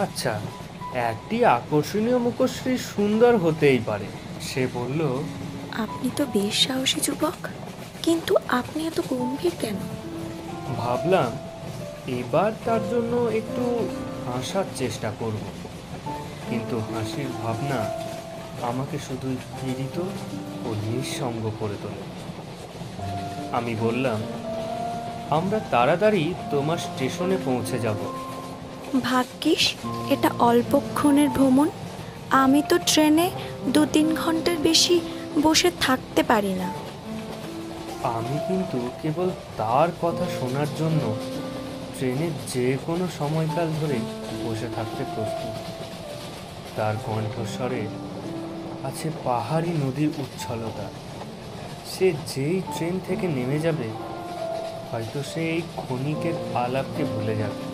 আচ্ছা, একটি আকর্ষণীয় মুখশ্রী সুন্দর হতেই পারে, সে বলল। আপনি তো বেশ সাহসী যুবক, কিন্তু আপনি এত গম্ভীর কেন? ভাবলাম এবার তার জন্য একটু হাসার চেষ্টা করব, কিন্তু হাসির ভাবনা আমাকে শুধুই পীড়িত ও নিঃসঙ্গ করে তোলে। আমি বললাম, আমরা তাড়াতাড়ি তোমার স্টেশনে পৌঁছে যাব। ভাগ্যিস এটা অল্পক্ষণের ভ্রমণ। আমি তো ট্রেনে 2-3 ঘন্টার বেশি বসে থাকতে পারি না। আমি কিন্তু কেবল তার কথা শোনার জন্য ট্রেনের যে কোনো সময়কাল ধরে বসে থাকতে প্রস্তুত। তার কণ্ঠস্বরে আছে পাহাড়ি নদীর উচ্ছলতা। সে যেই ট্রেন থেকে নেমে যাবে, হয়তো সে এই ক্ষণিকের আলাপকে ভুলে যাবে।